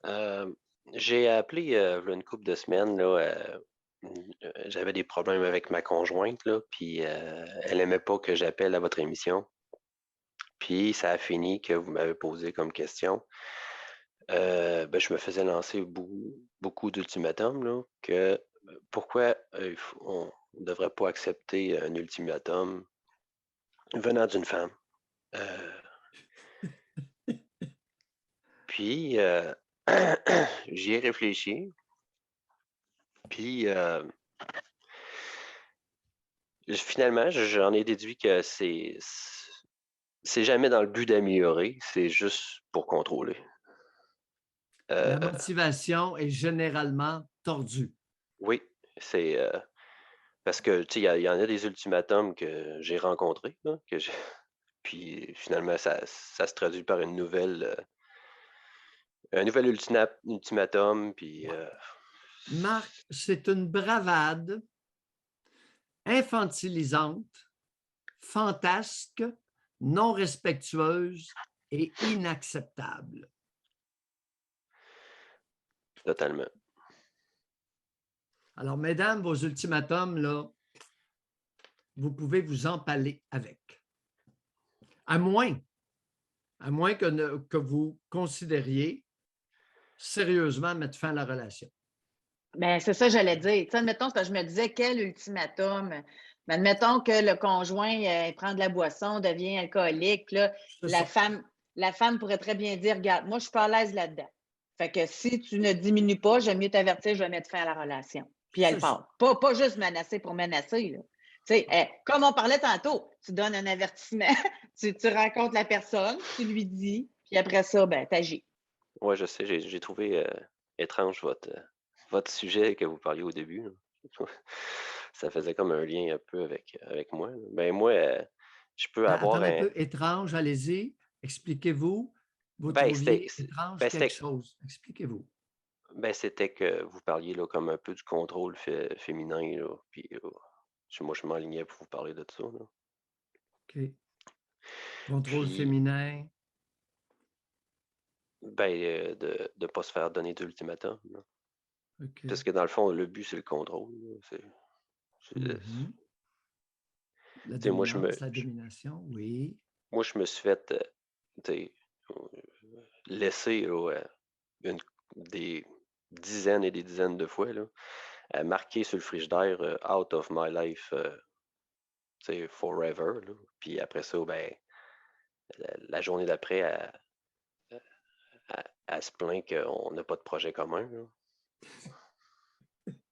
Euh, j'ai appelé v'là une couple de semaines, là, j'avais des problèmes avec ma conjointe, là, puis elle aimait pas que j'appelle à votre émission. Puis ça a fini que vous m'avez posé comme question. Ben, je me faisais lancer beaucoup d'ultimatums, là, que pourquoi on ne devrait pas accepter un ultimatum venant d'une femme. Euh, puis j'y ai réfléchi, puis finalement, j'en ai déduit que c'est jamais dans le but d'améliorer, c'est juste pour contrôler. La Euh, motivation est généralement tordue. oui, c'est parce que tu sais, il y en a des ultimatums que j'ai rencontrés, là, puis finalement, ça se traduit par un nouvel ultimatum, puis Marc, c'est une bravade infantilisante, fantasque, non respectueuse et inacceptable. totalement. Alors, mesdames, vos ultimatums, là, vous pouvez vous empaler avec. À moins, que vous considériez sérieusement mettre fin à la relation. Ben, c'est ça, j'allais dire. Tu sais, admettons, que je me disais, quel ultimatum? Ben, admettons que le conjoint prend de la boisson, devient alcoolique. Là, C'est la ça. femme, la femme pourrait très bien dire, regarde, moi, je suis pas à l'aise là-dedans. Fait que si tu ne diminues pas, j'aime mieux t'avertir, je vais mettre fin à la relation. Puis elle C'est ça. part. Pas juste menacer pour menacer. Là. Tu sais, comme on parlait tantôt, tu donnes un avertissement, tu rencontres la personne, tu lui dis, puis après ça, ben, t'agis. Ouais, je sais, j'ai trouvé étrange votre sujet que vous parliez au début, là. Ça faisait comme un lien un peu avec moi, là. Ben moi, je peux avoir Attendez un un. peu, étrange, allez-y, expliquez-vous. Vous Ben, trouviez étrange quelque chose. Expliquez-vous. c'était que vous parliez là, comme un peu du contrôle féminin, là, puis moi, je m'enlignais pour vous parler de ça, là. OK. Contrôle Puis, féminin. ben, de ne pas se faire donner d'ultimatum, là. Parce OK. que dans le fond, le but, c'est le contrôle, là. Mhm. La Tu sais, dominance, la domination, oui. moi, je me suis fait tu sais, laisser là, une- des dizaines et des dizaines de fois là, marqué sur le frigidaire Out of my life, tu sais, forever, là. Puis après ça, ben, la journée d'après, elle se plaint qu'on n'a pas de projet commun, là.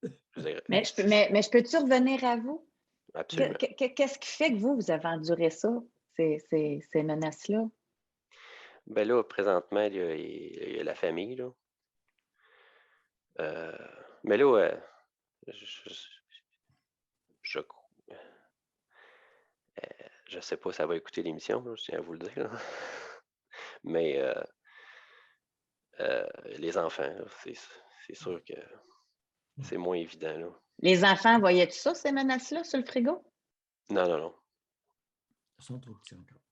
Je veux dire, Mais je peux-tu revenir à vous? absolument. Qu'est-ce qui fait que vous avez enduré ça, ces menaces-là? Ben là, présentement, il y a la famille, là. Euh, mais là, je, je, je sais pas si ça va écouter l'émission, là, je tiens à vous le dire, là. Mais les enfants, là, c'est sûr que c'est moins évident, là. Les enfants, voyaient-tu ça, ces menaces-là, sur le frigo? Non, non, non. Ils sont trop petits encore.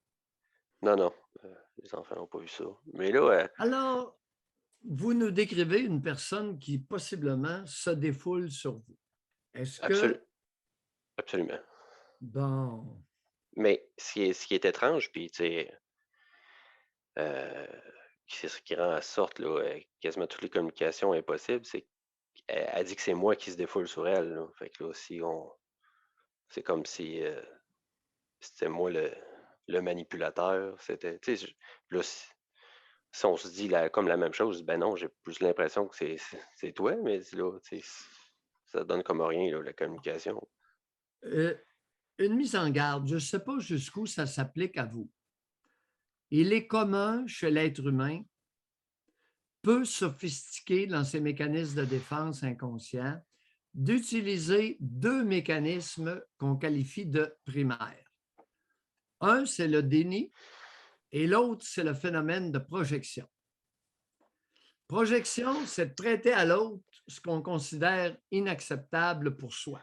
Non, non. Les enfants n'ont pas vu ça. Mais là, Alors, vous nous décrivez une personne qui possiblement se défoule sur vous. Est-ce absolu- que, absolument. bon, Mais ce qui est étrange, puis tu sais, euh, c'est ce qui rend en sorte là, quasiment toutes les communications impossibles, c'est qu'elle dit que c'est moi qui se défoule sur elle, là. Fait que là aussi, c'est comme si c'était moi le manipulateur. C'était, tu sais, là, si on se dit comme la même chose, ben non, j'ai plus l'impression que c'est toi, mais là, tu sais, ça donne comme rien, là, la communication. euh, une mise en garde, je ne sais pas jusqu'où ça s'applique à vous. Il est commun chez l'être humain, peu sophistiqué dans ses mécanismes de défense inconscients, d'utiliser deux mécanismes qu'on qualifie de primaires. Un, c'est le déni et l'autre, c'est le phénomène de projection. Projection, c'est de prêter à l'autre ce qu'on considère inacceptable pour soi.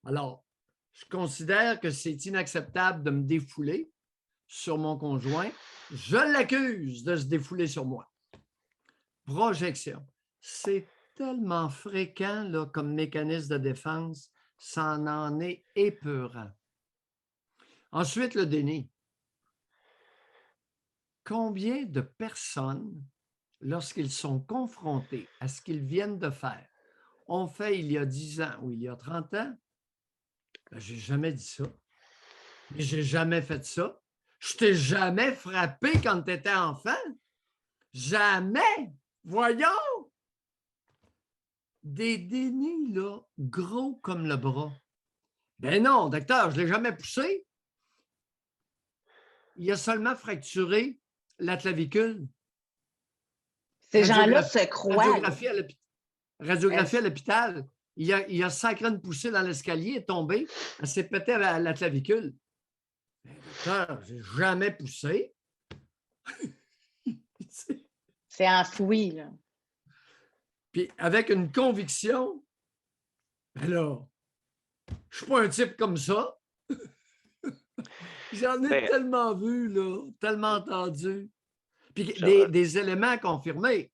Alors, je considère que c'est inacceptable de me défouler sur mon conjoint. Je l'accuse de se défouler sur moi. projection. C'est tellement fréquent là, comme mécanisme de défense, ça en est épeurant. Ensuite, le déni. Combien de personnes, lorsqu'ils sont confrontés à ce qu'ils viennent de faire, ont fait il y a 10 ans ou il y a 30 ans, ben, j'ai jamais dit ça. Mais j'ai jamais fait ça. Je t'ai jamais frappé quand tu étais enfant. Jamais. Voyons. Des dénis, là, gros comme le bras. Ben non, docteur, je ne l'ai jamais poussé. Il a seulement fracturé la clavicule. Ces gens-là se croient. Radiographie à l'hôpital. Il a sacré une poussée dans l'escalier, est tombé, elle s'est pété à la clavicule. Ben, docteur, je n'ai jamais poussé. C'est enfoui, là. Puis avec une conviction, ben là, je suis pas un type comme ça. J'en ai tellement vu, là, tellement entendu. Puis des éléments confirmés.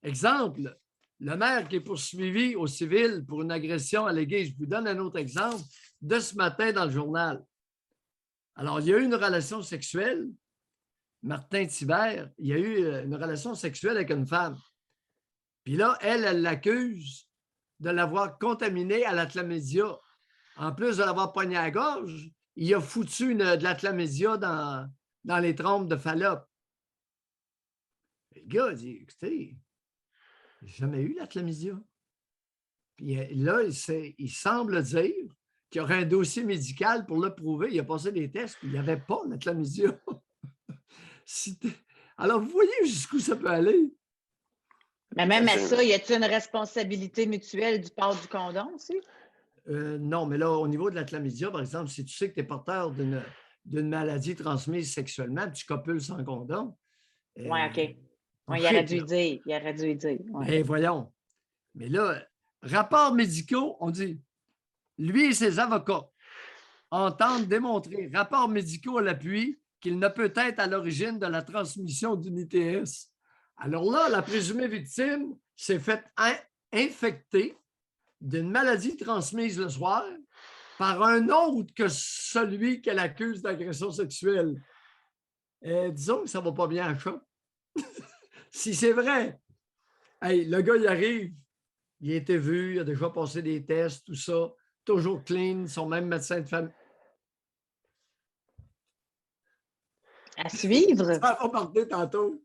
Exemple, le maire qui est poursuivi au civil pour une agression alléguée. Je vous donne un autre exemple de ce matin dans le journal. Alors, il y a eu une relation sexuelle. Martin Thibert, il y a eu une relation sexuelle avec une femme. Puis là, elle l'accuse de l'avoir contaminé à la chlamydia. En plus de l'avoir poigné à la gorge, il a foutu de la chlamydia dans les trompes de Fallope. Le gars dit, écoutez, j'ai jamais eu la chlamydia. Puis là, il semble dire qu'il y aurait un dossier médical pour le prouver. Il a passé des tests, puis il n'y avait pas la chlamydia. Alors, vous voyez jusqu'où ça peut aller. Mais même à ça, y a-t-il une responsabilité mutuelle du port du condom aussi? Non, mais là, au niveau de la chlamydia, par exemple, si tu sais que tu es porteur d'une maladie transmise sexuellement, puis tu copules sans condom. Oui, OK. Ouais, il aurait dû le dire. Il aurait dû le dire. Ouais. Ben, voyons. Mais là, rapports médicaux, on dit, lui et ses avocats entendent démontrer, rapports médicaux à l'appui, qu'il ne peut être à l'origine de la transmission d'une ITS. Alors là, la présumée victime s'est faite infecter d'une maladie transmise le soir par un autre que celui qu'elle accuse d'agression sexuelle. Disons que ça ne va pas bien à ça. Si c'est vrai, hey, le gars, il arrive, il a été vu, il a déjà passé des tests, tout ça, toujours clean, son même médecin de famille. À suivre. Ça va parler tantôt.